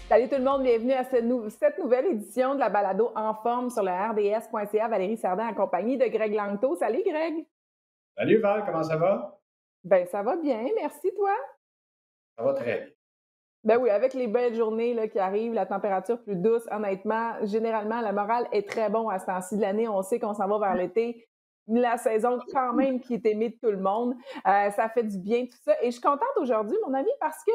Salut tout le monde, bienvenue à cette nouvelle édition de la balado En forme sur le RDS.ca. Valérie Sardin en compagnie de Greg Langto. Salut Greg! Salut Val, comment ça va? Ben ça va bien, merci toi. Ça va très bien. Ben oui, avec les belles journées là, qui arrivent, la température plus douce, honnêtement, généralement, la morale est très bon à ce temps-ci de l'année. On sait qu'on s'en va vers l'été. La saison quand même qui est aimée de tout le monde. Ça fait du bien tout ça. Et je suis contente aujourd'hui, mon ami, parce que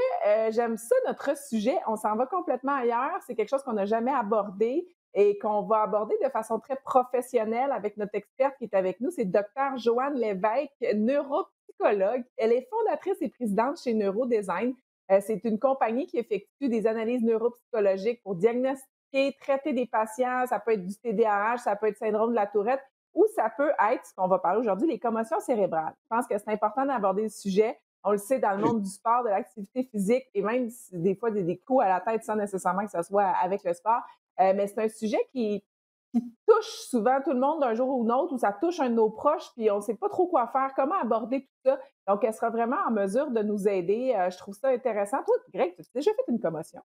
j'aime ça, notre sujet. On s'en va complètement ailleurs. C'est quelque chose qu'on n'a jamais abordé et qu'on va aborder de façon très professionnelle avec notre experte qui est avec nous. C'est Dr. Joanne Lévesque, neuropsychologue. Elle est fondatrice et présidente chez Neurodesign. C'est une compagnie qui effectue des analyses neuropsychologiques pour diagnostiquer, traiter des patients. Ça peut être du TDAH, ça peut être syndrome de la Tourette, ou ça peut être, ce qu'on va parler aujourd'hui, les commotions cérébrales. Je pense que c'est important d'aborder le sujet. On le sait dans le monde du sport, de l'activité physique, et même des fois des coups à la tête sans nécessairement que ce soit avec le sport. Mais c'est un sujet qui touche souvent tout le monde d'un jour ou d'un autre, ou ça touche un de nos proches, puis on ne sait pas trop quoi faire, comment aborder tout ça. Donc, elle sera vraiment en mesure de nous aider. Je trouve ça intéressant. Toi, Greg, tu as déjà fait une commotion?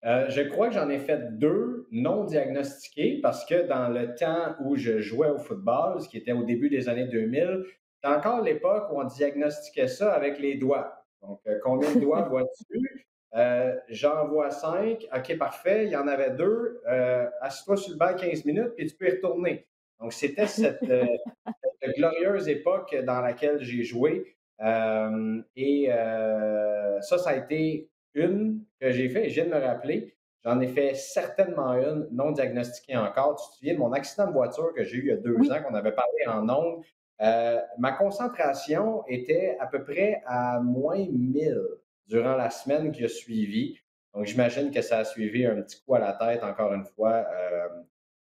Je crois que j'en ai fait deux non diagnostiqués parce que dans le temps où je jouais au football, ce qui était au début des années 2000, c'était encore l'époque où on diagnostiquait ça avec les doigts. Donc, combien de doigts vois-tu? J'en vois 5. OK, parfait. Il y en avait deux. Assis-toi sur le banc 15 minutes, puis tu peux y retourner. Donc, c'était cette glorieuse époque dans laquelle j'ai joué. Ça a été une que j'ai fait, et je viens de me rappeler. J'en ai fait certainement une non diagnostiquée encore. Tu te souviens de mon accident de voiture que j'ai eu il y a 2 ans, Oui. qu'on avait parlé en ondes. Ma concentration était à peu près à -1000 durant la semaine qui a suivi. Donc, j'imagine que ça a suivi un petit coup à la tête, encore une fois,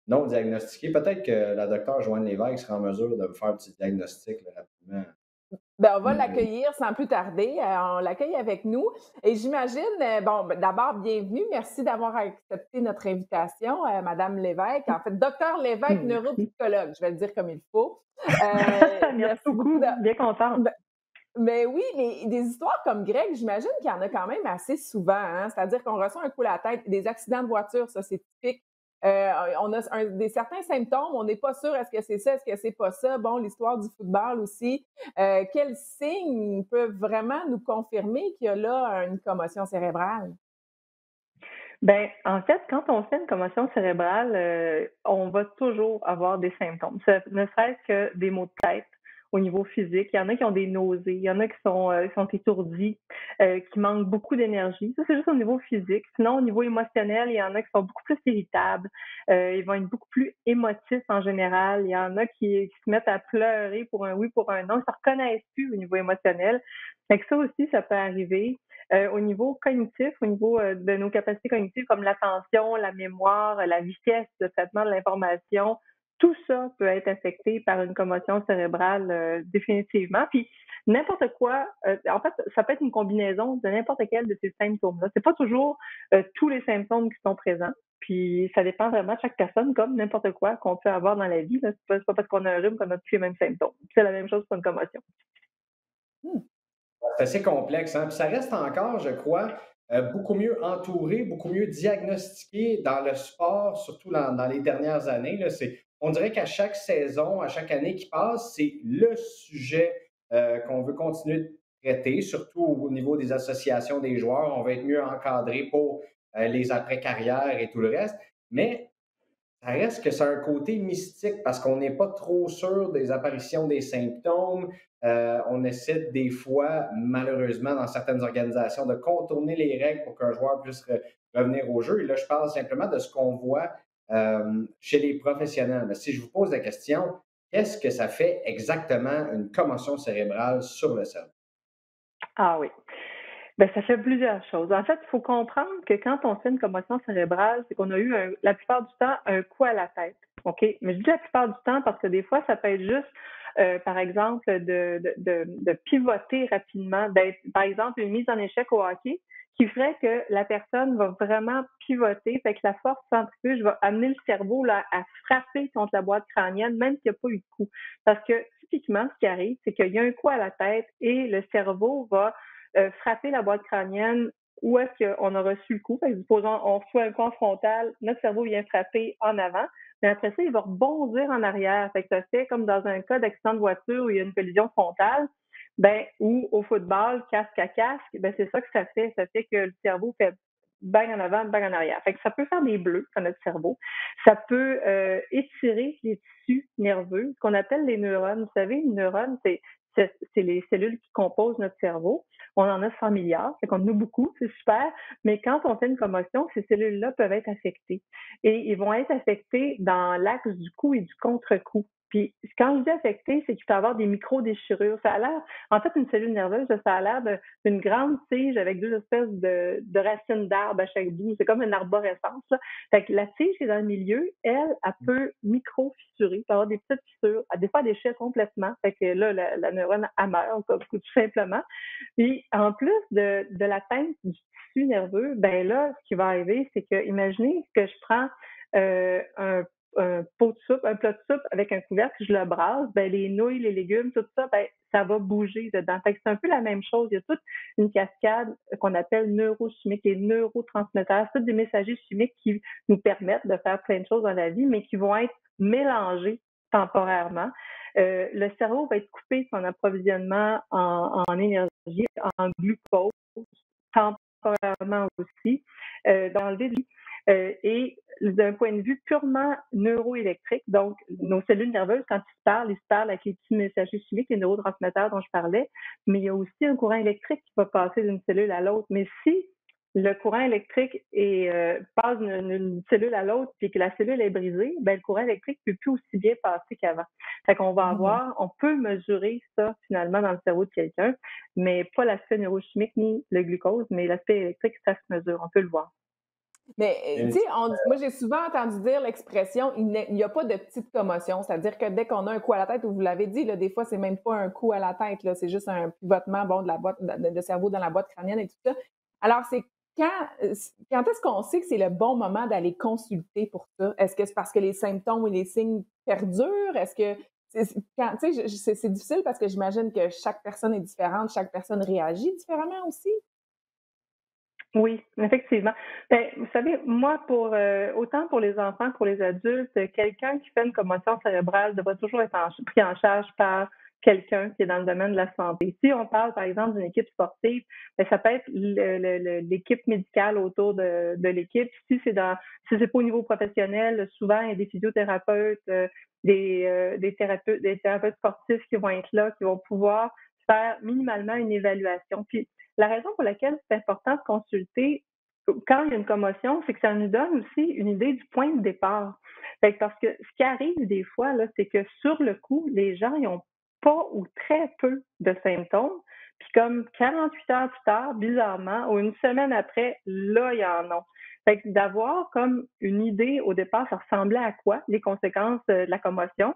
non diagnostiqué. Peut-être que la docteure Joanne Lévesque sera en mesure de me faire un petit diagnostic là, rapidement. Ben, on va Mm. l'accueillir sans plus tarder. On l'accueille avec nous. Et j'imagine, bon, ben, d'abord, bienvenue. Merci d'avoir accepté notre invitation, Madame Lévesque. En fait, Docteur Lévesque, Merci. neuropsychologue. Je vais le dire comme il faut. Merci Merci beaucoup. beaucoup, bien contente. Ben, mais oui, mais des histoires comme Greg, j'imagine qu'il y en a quand même assez souvent, hein. C'est-à-dire qu'on reçoit un coup à la tête, des accidents de voiture, ça, c'est typique. On a certains symptômes, on n'est pas sûr, est-ce que c'est ça, est-ce que c'est pas ça? Bon, l'histoire du football aussi. Quels signes peuvent vraiment nous confirmer qu'il y a là une commotion cérébrale? Ben, en fait, quand on fait une commotion cérébrale, on va toujours avoir des symptômes. Ça ne serait-ce que des maux de tête au niveau physique. Il y en a qui ont des nausées, il y en a qui sont étourdis, qui manquent beaucoup d'énergie. Ça, c'est juste au niveau physique. Sinon, au niveau émotionnel, il y en a qui sont beaucoup plus irritables. Ils vont être beaucoup plus émotifs en général. Il y en a qui se mettent à pleurer pour un oui, pour un non. Ils ne se reconnaissent plus au niveau émotionnel. Fait que ça aussi, ça peut arriver. Au niveau cognitif, au niveau de nos capacités cognitives comme l'attention, la mémoire, la vitesse de traitement de l'information, tout ça peut être affecté par une commotion cérébrale définitivement. Puis n'importe quoi, en fait, ça peut être une combinaison de n'importe quel de ces symptômes-là. C'est pas toujours tous les symptômes qui sont présents. Puis ça dépend vraiment de chaque personne, comme n'importe quoi qu'on peut avoir dans la vie. Là. C'est pas parce qu'on a un rhume qu'on a tous les mêmes symptômes. C'est la même chose pour une commotion. Hmm. C'est assez complexe, hein? Puis ça reste encore, je crois, beaucoup mieux entouré, beaucoup mieux diagnostiqué dans le sport, surtout dans les dernières années. Là. On dirait qu'à chaque saison, à chaque année qui passe, c'est le sujet qu'on veut continuer de traiter, surtout au niveau des associations des joueurs. On va être mieux encadré pour les après-carrières et tout le reste. Mais ça reste que c'est un côté mystique parce qu'on n'est pas trop sûr des apparitions des symptômes. On essaie des fois, malheureusement, dans certaines organisations, de contourner les règles pour qu'un joueur puisse revenir au jeu. Et là, je parle simplement de ce qu'on voit chez les professionnels. Mais si je vous pose la question, qu'est-ce que ça fait exactement une commotion cérébrale sur le cerveau? Ah oui. Ben, ça fait plusieurs choses. En fait, il faut comprendre que quand on fait une commotion cérébrale, c'est qu'on a eu la plupart du temps un coup à la tête. OK? Mais je dis la plupart du temps parce que des fois, ça peut être juste, par exemple, de pivoter rapidement, d'être, par exemple, une mise en échec au hockey qui ferait que la personne va vraiment pivoter, fait que la force centrifuge va amener le cerveau là, à frapper contre la boîte crânienne, même s'il n'y a pas eu de coup. Parce que typiquement, ce qui arrive, c'est qu'il y a un coup à la tête et le cerveau va frapper la boîte crânienne où est-ce qu'on a reçu le coup. Fait que, supposons, on reçoit un coup en frontal, notre cerveau vient frapper en avant, mais après ça, il va rebondir en arrière. Fait que ça fait comme dans un cas d'accident de voiture où il y a une collision frontale, ben, ou au football, casque à casque, ben, c'est ça que ça fait. Ça fait que le cerveau fait bang en avant, bang en arrière. Fait que ça peut faire des bleus dans notre cerveau. Ça peut étirer les tissus nerveux, ce qu'on appelle les neurones. Vous savez, une neurone, c'est les cellules qui composent notre cerveau. On en a 100 milliards, fait qu'on en a beaucoup, c'est super. Mais quand on fait une commotion, ces cellules-là peuvent être affectées. Et ils vont être affectés dans l'axe du coup et du contre-coup. Puis quand je dis affecté, c'est qu'il peut y avoir des micro-déchirures. Ça a l'air, en fait, une cellule nerveuse, ça a l'air d'une grande tige avec deux espèces de racines d'arbres à chaque bout. C'est comme une arborescence, là. Fait que la tige qui est dans le milieu, elle peut micro-fissurer, peut avoir des petites fissures, des fois elle déchire complètement. Fait que là, la neurone, elle meurt, tout simplement. Puis en plus de l'atteinte du tissu nerveux, ben là, ce qui va arriver, c'est que, imaginez que je prends un pot de soupe, un plat de soupe avec un couvercle, je le brasse, ben les nouilles, les légumes, tout ça, ben ça va bouger dedans. Fait que c'est un peu la même chose. Il y a toute une cascade qu'on appelle neurochimique, les neurotransmetteurs, c'est tous des messagers chimiques qui nous permettent de faire plein de choses dans la vie, mais qui vont être mélangés temporairement. Le cerveau va être coupé de son approvisionnement en énergie, en glucose, temporairement aussi, d'enlever de et d'un point de vue purement neuroélectrique, donc nos cellules nerveuses, quand ils se parlent avec les petits messagers chimiques, les neurotransmetteurs dont je parlais, mais il y a aussi un courant électrique qui va passer d'une cellule à l'autre. Mais si le courant électrique passe d'une cellule à l'autre puis que la cellule est brisée, ben le courant électrique ne peut plus aussi bien passer qu'avant. Fait qu'on va on peut mesurer ça finalement dans le cerveau de quelqu'un, mais pas l'aspect neurochimique ni le glucose, mais l'aspect électrique, ça se mesure, on peut le voir. Mais, tu sais, moi, j'ai souvent entendu dire l'expression il n'y a pas de petite commotion. C'est-à-dire que dès qu'on a un coup à la tête, ou vous l'avez dit, là, des fois, c'est même pas un coup à la tête, là, c'est juste un pivotement de la boîte de cerveau dans la boîte crânienne et tout ça. Alors, c'est quand est-ce qu'on sait que c'est le bon moment d'aller consulter pour ça? Est-ce que c'est parce que les symptômes ou les signes perdurent? Est-ce que c'est difficile parce que j'imagine que chaque personne est différente, chaque personne réagit différemment aussi? Oui, effectivement. Ben, vous savez, moi, autant pour les enfants que pour les adultes, quelqu'un qui fait une commotion cérébrale devrait toujours être pris en charge par quelqu'un qui est dans le domaine de la santé. Si on parle, par exemple, d'une équipe sportive, ben, ça peut être l'équipe médicale autour de l'équipe. Si c'est pas au niveau professionnel, souvent il y a des physiothérapeutes, des thérapeutes sportifs qui vont être là, qui vont pouvoir faire minimalement une évaluation. Puis la raison pour laquelle c'est important de consulter quand il y a une commotion, c'est que ça nous donne aussi une idée du point de départ. Fait que parce que ce qui arrive des fois, là, c'est que sur le coup, les gens n'ont pas ou très peu de symptômes. Puis comme 48 heures plus tard, bizarrement, ou une semaine après, là, il y en a. Fait que d'avoir comme une idée au départ, ça ressemblait à quoi, les conséquences de la commotion,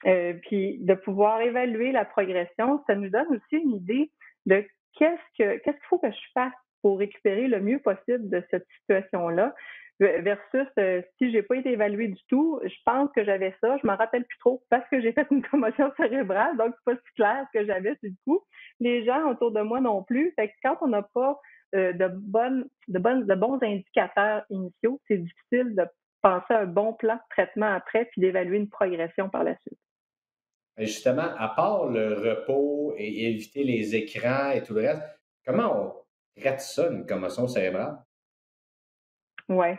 puis de pouvoir évaluer la progression, ça nous donne aussi une idée de qu'est-ce qu'il faut que je fasse pour récupérer le mieux possible de cette situation-là, versus si j'ai pas été évaluée du tout, je pense que j'avais ça, je m'en rappelle plus trop parce que j'ai fait une commotion cérébrale, donc c'est pas si clair ce que j'avais sur le coup. Les gens autour de moi non plus. Fait que quand on n'a pas de bons indicateurs initiaux, c'est difficile de penser à un bon plan de traitement après puis d'évaluer une progression par la suite. Justement, à part le repos et éviter les écrans et tout le reste, comment on traite ça, une commotion cérébrale? Ouais.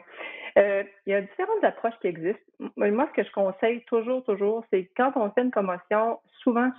Il y a différentes approches qui existent. Moi, ce que je conseille toujours, c'est quand on fait une commotion, souvent,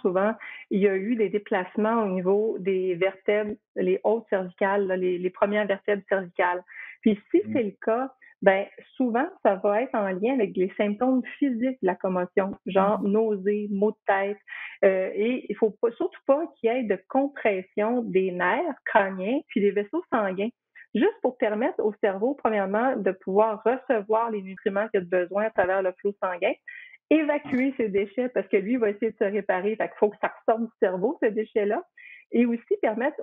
il y a eu des déplacements au niveau des vertèbres, les hautes cervicales, là, les premières vertèbres cervicales. Puis si c'est le cas, ben souvent, ça va être en lien avec les symptômes physiques de la commotion, genre nausées, maux de tête. Et il faut surtout pas qu'il y ait de compression des nerfs crâniens puis des vaisseaux sanguins juste pour permettre au cerveau, premièrement, de pouvoir recevoir les nutriments qu'il a besoin à travers le flot sanguin, évacuer ses déchets parce que lui va essayer de se réparer, fait qu'il faut que ça ressorte du cerveau, ces déchets-là, et aussi permettre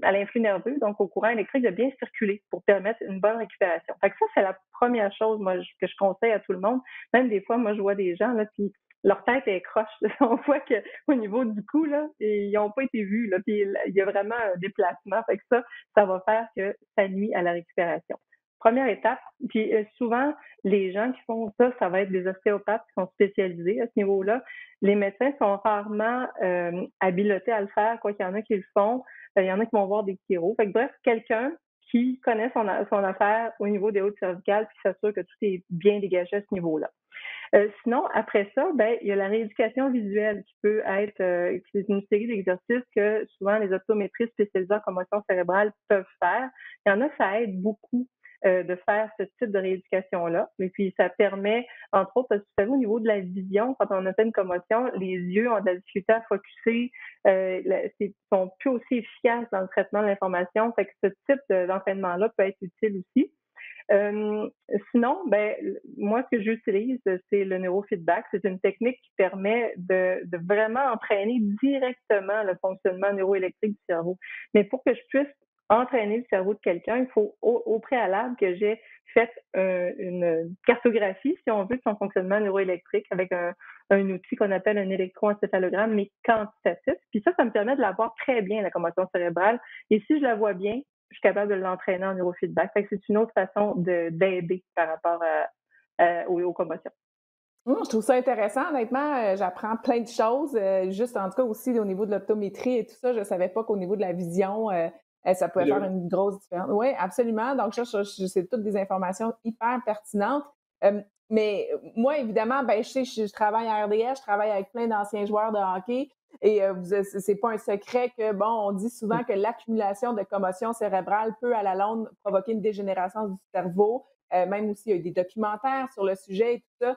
à l'influx nerveux, donc au courant électrique, de bien circuler pour permettre une bonne récupération. Fait que ça, c'est la première chose, moi, que je conseille à tout le monde. Même des fois, moi, je vois des gens, là, puis leur tête est croche. On voit qu'au niveau du cou, là, ils n'ont pas été vus. Là, puis il y a vraiment un déplacement. Fait que ça va faire que ça nuit à la récupération. Première étape, puis souvent, les gens qui font ça, ça va être des ostéopathes qui sont spécialisés à ce niveau-là. Les médecins sont rarement habilités à le faire, quoi qu'il y en a qui le font. Il y en a qui vont voir des chiro. Fait que bref, quelqu'un qui connaît son affaire au niveau des hautes cervicales puis s'assure que tout est bien dégagé à ce niveau-là. Sinon, après ça, il y a la rééducation visuelle qui peut être c'est une série d'exercices que souvent les optométristes spécialisés en commotion cérébrale peuvent faire. Il y en a, ça aide beaucoup de faire ce type de rééducation-là. Et puis, ça permet, entre autres, parce que vous savez, au niveau de la vision, quand on a fait une commotion, les yeux ont de la difficulté à focusser, sont plus aussi efficaces dans le traitement de l'information. Fait que ce type d'entraînement-là peut être utile aussi. Sinon, moi, ce que j'utilise, c'est le neurofeedback. C'est une technique qui permet de vraiment entraîner directement le fonctionnement neuroélectrique du cerveau. Mais pour que je puisse entraîner le cerveau de quelqu'un, il faut au préalable que j'ai fait une cartographie, si on veut, de son fonctionnement neuroélectrique avec un outil qu'on appelle un électroencéphalogramme, mais quantitatif. Puis ça me permet de la voir très bien, la commotion cérébrale. Et si je la vois bien, je suis capable de l'entraîner en neurofeedback. Fait que c'est une autre façon d'aider par rapport aux commotions. Je trouve ça intéressant. Honnêtement, j'apprends plein de choses. Juste en tout cas aussi au niveau de l'optométrie et tout ça, je ne savais pas qu'au niveau de la vision, ça pouvait faire une grosse différence. Oui, absolument. Donc, c'est toutes des informations hyper pertinentes. Mais moi, évidemment, je sais, je travaille à RDS, je travaille avec plein d'anciens joueurs de hockey. Et c'est pas un secret que, on dit souvent que l'accumulation de commotion cérébrale peut, à la longue, provoquer une dégénérescence du cerveau. Même aussi, il y a eu des documentaires sur le sujet et tout ça.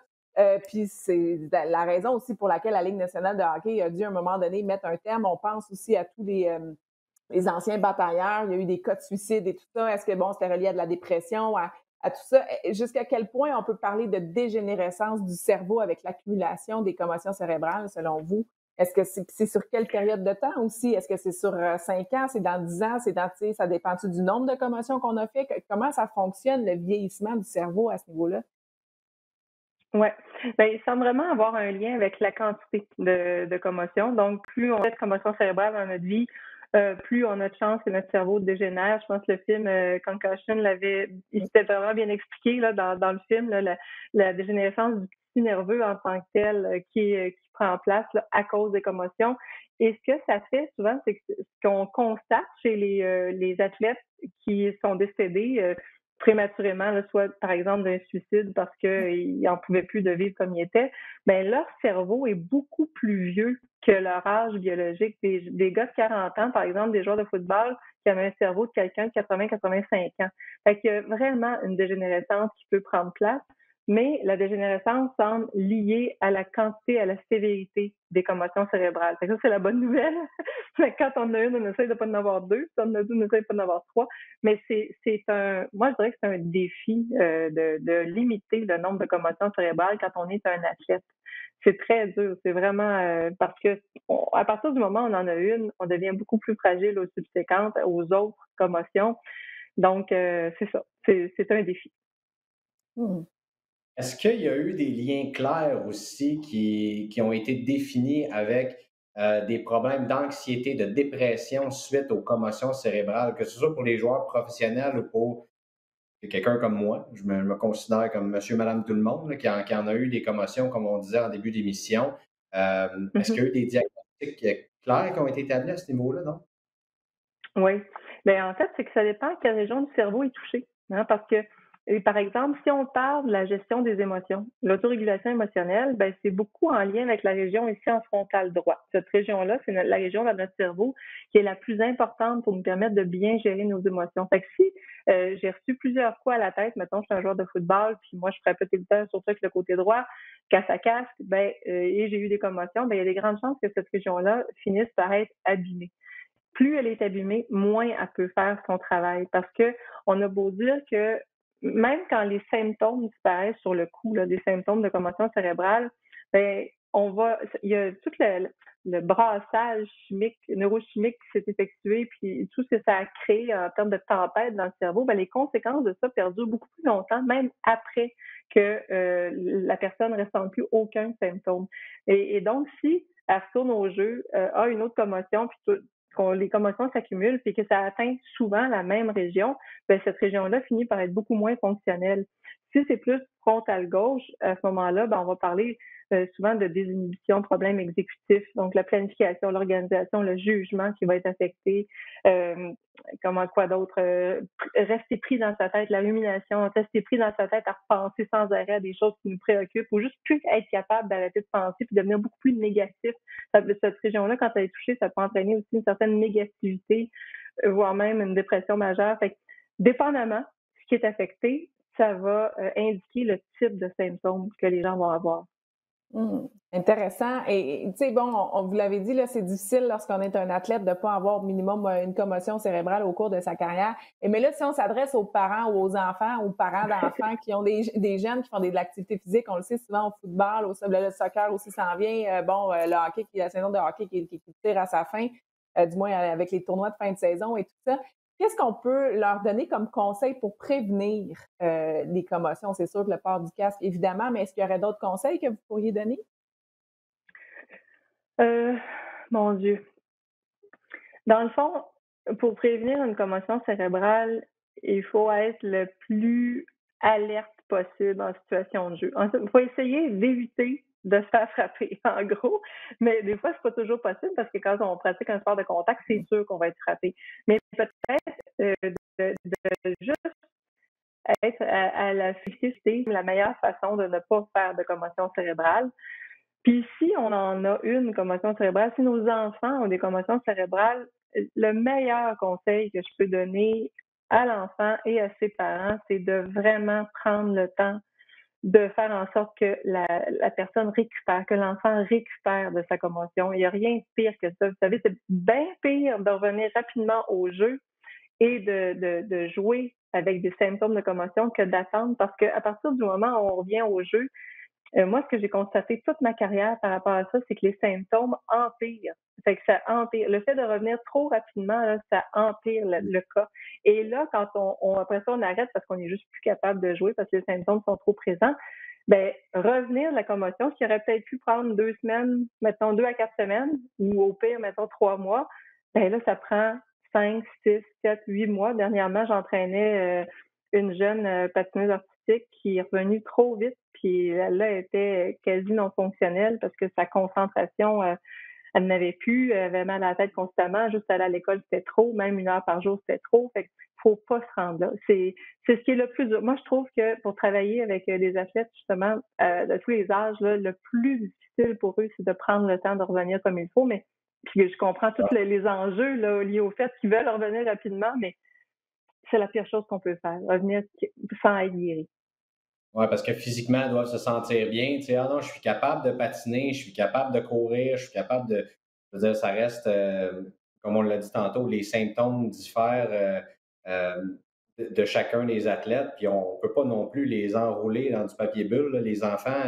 Puis c'est la raison aussi pour laquelle la Ligue nationale de hockey a dû, à un moment donné, mettre un terme. On pense aussi à tous les anciens batailleurs. Il y a eu des cas de suicide et tout ça. Est-ce que, c'était relié à de la dépression, à tout ça? Jusqu'à quel point on peut parler de dégénérescence du cerveau avec l'accumulation des commotions cérébrales, selon vous? Est-ce que c'est sur quelle période de temps aussi? Est-ce que c'est sur 5 ans? C'est dans 10 ans? Ça dépend-tu du nombre de commotions qu'on a fait? Comment ça fonctionne, le vieillissement du cerveau à ce niveau-là? Oui. Il semble vraiment avoir un lien avec la quantité de commotion. Donc, plus on fait de commotion cérébrale dans notre vie, plus on a de chance que notre cerveau dégénère. Je pense que le film Concussion il s'était vraiment bien expliqué là, dans le film, là, la dégénérescence du tissu nerveux en tant que tel qui prend place là, à cause des commotions. Et ce que ça fait souvent, c'est que ce qu'on constate chez les athlètes qui sont décédés prématurément, là, soit par exemple d'un suicide parce qu'ils n'en pouvaient plus de vivre comme ils étaient, leur cerveau est beaucoup plus vieux que leur âge biologique. Des gars de 40 ans, par exemple, des joueurs de football qui avaient un cerveau de quelqu'un de 80-85 ans. Fait qu'il y a vraiment une dégénérescence qui peut prendre place, mais la dégénérescence semble liée à la quantité, à la sévérité des commotions cérébrales. Fait que ça, c'est la bonne nouvelle. Quand on a une, on essaie de pas en avoir deux. Quand on a deux, on essaie de pas en avoir trois. Mais moi, je dirais que c'est un défi de limiter le nombre de commotions cérébrales quand on est un athlète. C'est très dur. C'est vraiment parce que à partir du moment où on en a une, on devient beaucoup plus fragile aux subséquentes, aux autres commotions. Donc, c'est ça. C'est un défi. Est-ce qu'il y a eu des liens clairs aussi qui ont été définis avec des problèmes d'anxiété, de dépression suite aux commotions cérébrales, que ce soit pour les joueurs professionnels ou pour quelqu'un comme moi? Je me considère comme monsieur, madame, tout le monde, là, qui en a eu des commotions, comme on disait en début d'émission. Est-ce qu'il y a eu des diagnostics clairs qui ont été établis à ce niveau-là, non? Oui. En fait, c'est que ça dépend quelle région du cerveau est touchée. Hein, parce que, par exemple, si on parle de la gestion des émotions, l'autorégulation émotionnelle, c'est beaucoup en lien avec la région ici en frontal droit. Cette région-là, c'est la région dans notre cerveau qui est la plus importante pour nous permettre de bien gérer nos émotions. Fait que si j'ai reçu plusieurs fois à la tête, mettons, je suis un joueur de football, puis moi, je frappais tout le temps, surtout avec le côté droit, casse à casse, et j'ai eu des commotions, il y a des grandes chances que cette région-là finisse par être abîmée. Plus elle est abîmée, moins elle peut faire son travail. Parce que on a beau dire que même quand les symptômes disparaissent sur le coup, là, des symptômes de commotion cérébrale, il y a tout le brassage chimique, neurochimique qui s'est effectué, puis tout ce que ça a créé en termes de tempête dans le cerveau, les conséquences de ça perdurent beaucoup plus longtemps, même après que la personne ne ressente plus aucun symptôme. Et donc, si elle retourne au jeu, a une autre commotion, puis les commotions s'accumulent, puis que ça atteint souvent la même région, ben cette région-là finit par être beaucoup moins fonctionnelle. Si c'est plus frontal gauche, à ce moment-là, ben on va parler souvent de désinhibition, problème exécutif, donc la planification, l'organisation, le jugement qui va être affecté, quoi d'autre, rester pris dans sa tête, la rumination, rester pris dans sa tête à repenser sans arrêt à des choses qui nous préoccupent, ou juste plus être capable d'arrêter de penser puis devenir beaucoup plus négatif. Cette région-là, quand elle est touchée, ça peut entraîner aussi une certaine négativité, voire même une dépression majeure. Fait que, dépendamment de ce qui est affecté, ça va indiquer le type de symptômes que les gens vont avoir. Intéressant. Et tu sais, bon, on vous l'avez dit, là, c'est difficile lorsqu'on est un athlète de ne pas avoir au minimum une commotion cérébrale au cours de sa carrière. Mais là, si on s'adresse aux parents ou aux enfants ou parents d'enfants qui ont des jeunes qui font de l'activité physique, on le sait souvent au football, le soccer aussi s'en vient. Le hockey, la saison de hockey qui tire à sa fin, du moins avec les tournois de fin de saison et tout ça. Qu'est-ce qu'on peut leur donner comme conseil pour prévenir les commotions? C'est sûr que le port du casque, évidemment, mais est-ce qu'il y aurait d'autres conseils que vous pourriez donner? Mon Dieu. Dans le fond, pour prévenir une commotion cérébrale, il faut être le plus alerte possible en situation de jeu. Il faut essayer d'éviter de se faire frapper, en gros. Mais des fois, c'est pas toujours possible parce que quand on pratique un sport de contact, c'est sûr qu'on va être frappé. Mais peut-être de juste être à la fixité, la meilleure façon de ne pas faire de commotion cérébrale. Puis si on en a une commotion cérébrale, si nos enfants ont des commotions cérébrales, le meilleur conseil que je peux donner à l'enfant et à ses parents, c'est de vraiment prendre le temps de faire en sorte que la personne récupère, que l'enfant récupère de sa commotion. Il n'y a rien de pire que ça. Vous savez, c'est bien pire de revenir rapidement au jeu et de jouer avec des symptômes de commotion que d'attendre, parce qu'à partir du moment où on revient au jeu, moi, ce que j'ai constaté toute ma carrière par rapport à ça, c'est que les symptômes empirent. Fait que ça empire. Le fait de revenir trop rapidement, là, ça empire le cas. Et là, quand après ça, on arrête parce qu'on est juste plus capable de jouer parce que les symptômes sont trop présents, ben, revenir de la commotion, ce qui aurait peut-être pu prendre 2 semaines, mettons 2 à 4 semaines, ou au pire, mettons 3 mois, ben là, ça prend 5, 6, 7, 8 mois. Dernièrement, j'entraînais une jeune patineuse artistique qui est revenue trop vite, puis elle là était quasi non fonctionnelle parce que sa concentration, elle n'avait plus, elle avait mal à la tête constamment, juste aller à l'école, c'était trop, même 1 heure par jour, c'était trop. Fait qu'il faut pas se rendre là. C'est ce qui est le plus dur. Moi, je trouve que pour travailler avec des athlètes, justement, de tous les âges, là, le plus difficile pour eux, c'est de prendre le temps de revenir comme il faut. Mais puis je comprends tous les enjeux là, liés au fait qu'ils veulent revenir rapidement, mais c'est la pire chose qu'on peut faire, revenir sans être guéri. Oui, parce que physiquement, elles doivent se sentir bien. Tu sais, ah non, je suis capable de patiner, je suis capable de courir, je suis capable de. Je veux dire, ça reste, comme on l'a dit tantôt, les symptômes diffèrent de chacun des athlètes, puis on ne peut pas non plus les enrouler dans du papier bulle, là. Les enfants,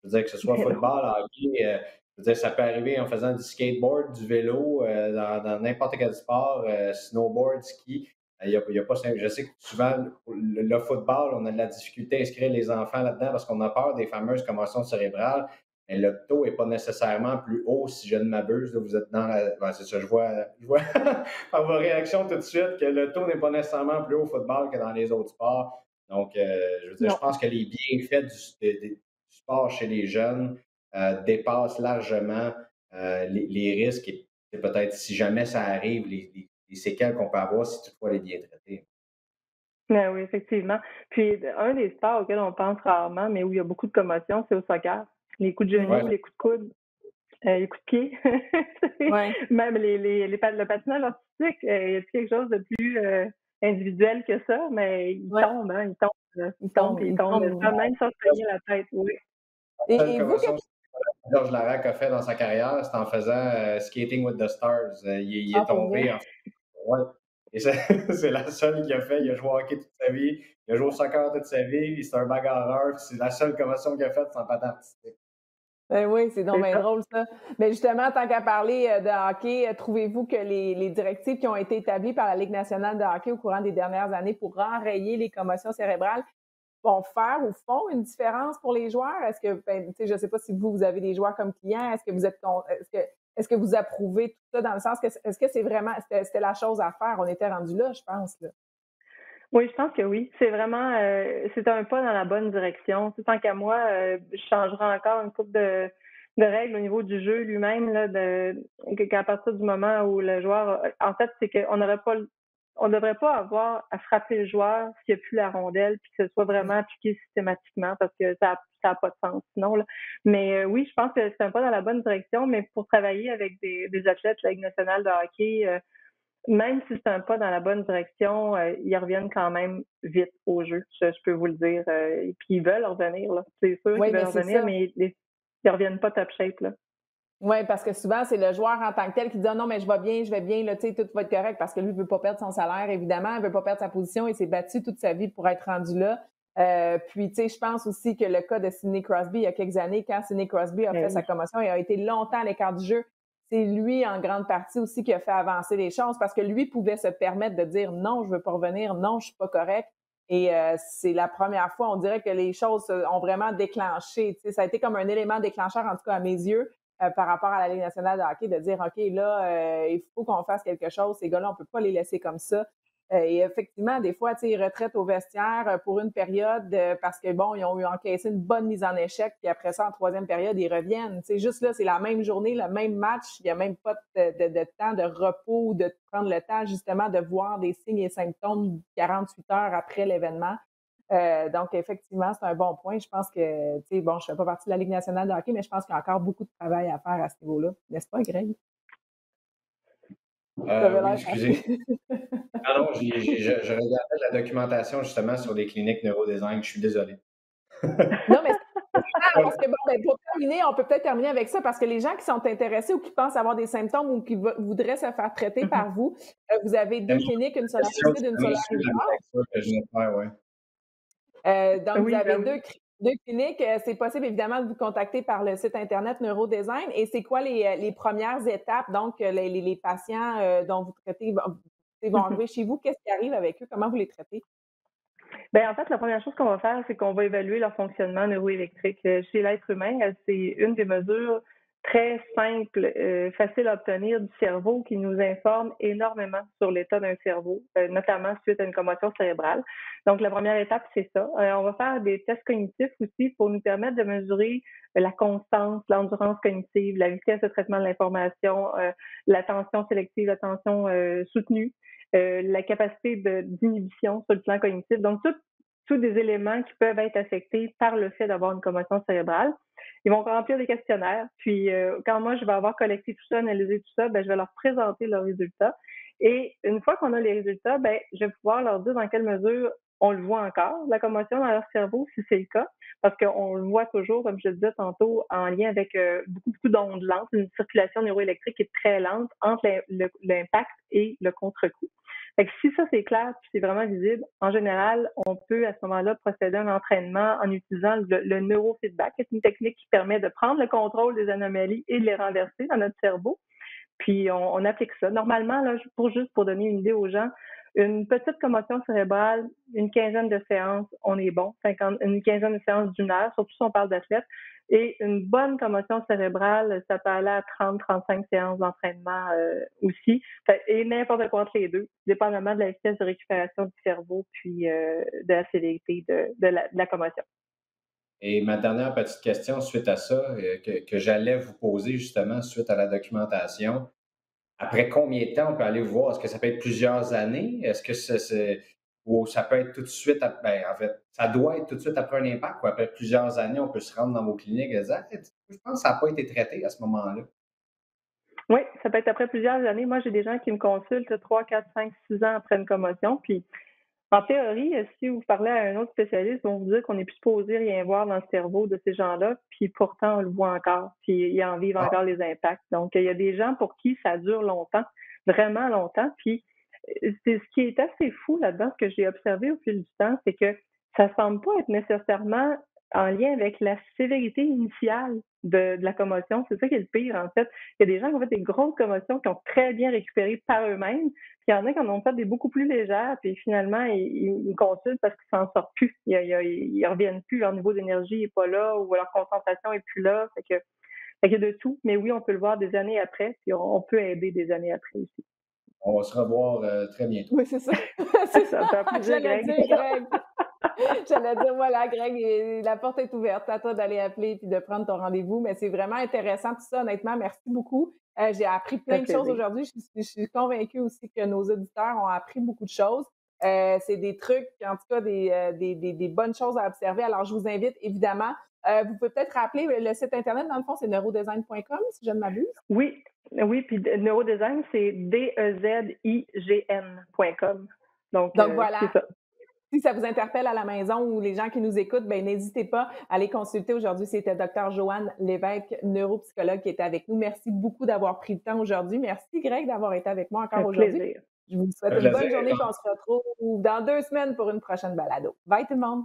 je veux dire, que ce soit football, hockey, je veux dire, ça peut arriver en faisant du skateboard, du vélo, dans n'importe quel sport, snowboard, ski. Il y a pas, je sais que souvent, le football, on a de la difficulté à inscrire les enfants là-dedans parce qu'on a peur des fameuses commotions cérébrales. Mais le taux n'est pas nécessairement plus haut, si je ne m'abuse. Là, vous êtes dans la. Ben, c'est ça, je vois par vos réactions tout de suite que le taux n'est pas nécessairement plus haut au football que dans les autres sports. Donc, je veux dire, je pense que les bienfaits du sport chez les jeunes dépassent largement les risques et peut-être, si jamais ça arrive, les séquelles qu'on peut avoir si toutefois elle est bien traitée. Ben oui, effectivement. Puis, un des sports auxquels on pense rarement, mais où il y a beaucoup de commotion, c'est au soccer. Les coups de genoux, Ouais. les coups de coude, les coups de pied. Ouais. Même le patinage artistique, il y a quelque chose de plus individuel que ça, mais il tombe, hein, il tombe, puis il tombe sans même s'enseigner la tête, oui. Et vous, Georges Larac a fait dans sa carrière, c'est en faisant Skating with the Stars. Il est tombé. Ouais. Et c'est la seule qu'il a fait. Il a joué au hockey toute sa vie. Il a joué au soccer toute sa vie. C'est un bagarreur. C'est la seule commotion qu'il a faite sans patin artistique. Ben oui, c'est donc bien drôle, ça. Mais justement, tant qu'à parler de hockey, trouvez-vous que les directives qui ont été établies par la Ligue nationale de hockey au courant des dernières années pour enrayer les commotions cérébrales, vont faire ou font une différence pour les joueurs? Est-ce que, je ne sais pas si vous avez des joueurs comme clients, est-ce que vous approuvez tout ça dans le sens que est-ce que c'est vraiment c'était la chose à faire? On était rendu là, je pense. Là. Oui, je pense que oui. C'est vraiment c'est un pas dans la bonne direction. Tant qu'à moi, je changerai encore une couple de règles au niveau du jeu lui-même, là, qu'à partir du moment où le joueur en fait, c'est qu'on n'aurait pas on ne devrait pas avoir à frapper le joueur s'il n'y a plus la rondelle, puis que ce soit vraiment appliqué systématiquement, parce que ça n'a pas de sens sinon. Là. Mais oui, je pense que c'est un pas dans la bonne direction, mais pour travailler avec des athlètes de la Ligue nationale de hockey, même si c'est un pas dans la bonne direction, ils reviennent quand même vite au jeu, je peux vous le dire. Et puis ils veulent revenir, là. C'est sûr Oui, qu'ils mais veulent c'est revenir, ça. mais ils reviennent pas top shape, là. Oui, parce que souvent, c'est le joueur en tant que tel qui dit ah, non, mais je vais bien, là, tu sais, tout va être correct parce que lui ne veut pas perdre son salaire, évidemment, il ne veut pas perdre sa position, il s'est battu toute sa vie pour être rendu là. Puis, tu sais, je pense aussi que le cas de Sidney Crosby, il y a quelques années, quand Sidney Crosby a fait sa commotion et a été longtemps à l'écart du jeu, c'est lui, en grande partie aussi, qui a fait avancer les choses parce que lui pouvait se permettre de dire non, je ne veux pas revenir, non, je ne suis pas correct. Et c'est la première fois, on dirait que les choses ont vraiment déclenché. Tu sais, ça a été comme un élément déclencheur, en tout cas à mes yeux, par rapport à la Ligue nationale de hockey, de dire, OK, là, il faut qu'on fasse quelque chose. Ces gars-là, on ne peut pas les laisser comme ça. Et effectivement, des fois, ils retraitent au vestiaire pour une période parce que, bon, ils ont eu encaissé une bonne mise en échec, puis après ça, en troisième période, ils reviennent. C'est juste là, c'est la même journée, le même match. Il n'y a même pas de temps de repos ou de prendre le temps, justement, de voir des signes et symptômes 48 heures après l'événement. Donc, effectivement, c'est un bon point. Je pense que, tu sais, bon, je ne fais pas partie de la Ligue nationale de hockey, mais je pense qu'il y a encore beaucoup de travail à faire à ce niveau-là. N'est-ce pas, Greg? Oui, excusez. Ah non, je regardais de la documentation justement sur les cliniques neurodesign. Je suis désolé. Non, mais c'est important parce que, bon, ben, pour terminer, on peut peut-être terminer avec ça parce que les gens qui sont intéressés ou qui pensent avoir des symptômes ou qui voudraient se faire traiter par vous, vous avez deux cliniques, une sur la Rive-Sud, une sur la Rive-Nord. Que je viens de faire, ouais. Donc, vous Oui, avez ben oui. deux cliniques. C'est possible, évidemment, de vous contacter par le site Internet Neurodesign. Et c'est quoi les premières étapes? Donc, les patients dont vous traitez vont arriver chez vous. Qu'est-ce qui arrive avec eux? Comment vous les traitez? Ben, en fait, la première chose qu'on va faire, c'est qu'on va évaluer leur fonctionnement neuroélectrique. Chez l'être humain, c'est une des mesures très simples, faciles à obtenir du cerveau qui nous informe énormément sur l'état d'un cerveau, notamment suite à une commotion cérébrale. Donc, la première étape, c'est ça. On va faire des tests cognitifs aussi pour nous permettre de mesurer la constance, l'endurance cognitive, la vitesse de traitement de l'information, l'attention sélective, l'attention soutenue. La capacité d'inhibition sur le plan cognitif. Donc, tous des éléments qui peuvent être affectés par le fait d'avoir une commotion cérébrale. Ils vont remplir des questionnaires. Puis, quand moi, je vais avoir collecté tout ça, analysé tout ça, ben, je vais leur présenter leurs résultats. Et une fois qu'on a les résultats, ben, je vais pouvoir leur dire dans quelle mesure on le voit encore, la commotion dans leur cerveau, si c'est le cas, parce qu'on le voit toujours, comme je le disais tantôt, en lien avec beaucoup d'ondes lentes, une circulation neuroélectrique qui est très lente entre l'impact et le contre-coup. Fait que si ça c'est clair puis c'est vraiment visible, en général, on peut à ce moment-là procéder à un entraînement en utilisant le neurofeedback, qui est une technique qui permet de prendre le contrôle des anomalies et de les renverser dans notre cerveau. Puis on applique ça. Normalement, là, pour donner une idée aux gens, une petite commotion cérébrale, une quinzaine de séances, on est bon. Une quinzaine de séances d'une heure, surtout si on parle d'athlète. Et une bonne commotion cérébrale, ça peut aller à 30-35 séances d'entraînement aussi. Et n'importe quoi entre les deux, dépendamment de la vitesse de récupération du cerveau puis de la célérité de la commotion. Et ma dernière petite question suite à ça, que j'allais vous poser justement suite à la documentation, après combien de temps on peut aller vous voir? Est-ce que ça peut être plusieurs années? Est-ce que ou ça peut être tout de suite, ben, en fait, ça doit être tout de suite après un impact ou après plusieurs années, on peut se rendre dans vos cliniques et dire, hey, je pense que ça n'a pas été traité à ce moment-là. Oui, ça peut être après plusieurs années. Moi, j'ai des gens qui me consultent 3, 4, 5, 6 ans après une commotion. Puis, en théorie, si vous parlez à un autre spécialiste, ils vont vous dire qu'on n'est plus supposé rien voir dans le cerveau de ces gens-là, puis pourtant, on le voit encore, puis ils en vivent encore les impacts. Donc, il y a des gens pour qui ça dure longtemps, vraiment longtemps. Puis, c'est ce qui est assez fou là-dedans, ce que j'ai observé au fil du temps, c'est que ça semble pas être nécessairement en lien avec la sévérité initiale de la commotion. C'est ça qui est le pire, en fait. Il y a des gens qui ont fait des grosses commotions qui ont très bien récupéré par eux-mêmes, puis il y en a qui en ont fait des beaucoup plus légères, puis finalement, ils consultent parce qu'ils s'en sortent plus. Ils reviennent plus, leur niveau d'énergie n'est pas là, ou leur concentration est plus là. Fait qu'il y a de tout, mais oui, on peut le voir des années après, puis on peut aider des années après aussi. On va se revoir très bientôt. Oui, c'est ça. C'est Ça ça. me fait plaisir, J'allais Greg. dire, Greg. J'allais dire, voilà, Greg, la porte est ouverte. À toi d'aller appeler puis de prendre ton rendez-vous. Mais c'est vraiment intéressant tout ça, honnêtement. Merci beaucoup. J'ai appris plein de choses aujourd'hui. Je suis convaincue aussi que nos auditeurs ont appris beaucoup de choses. C'est des trucs, en tout cas, des bonnes choses à observer. Alors, je vous invite, évidemment. Vous pouvez peut-être rappeler le site Internet, dans le fond, c'est neurodesign.com, si je ne m'abuse. Oui, puis neurodesign, c'est DEZIGN.com. Donc voilà. C'est ça. Si ça vous interpelle à la maison ou les gens qui nous écoutent, ben n'hésitez pas à les consulter. Aujourd'hui, c'était Dr. Joanne Lévesque, neuropsychologue, qui était avec nous. Merci beaucoup d'avoir pris le temps aujourd'hui. Merci, Greg, d'avoir été avec moi encore aujourd'hui. Plaisir. Je vous souhaite une bonne journée et on se retrouve dans 2 semaines pour une prochaine balado. Bye tout le monde!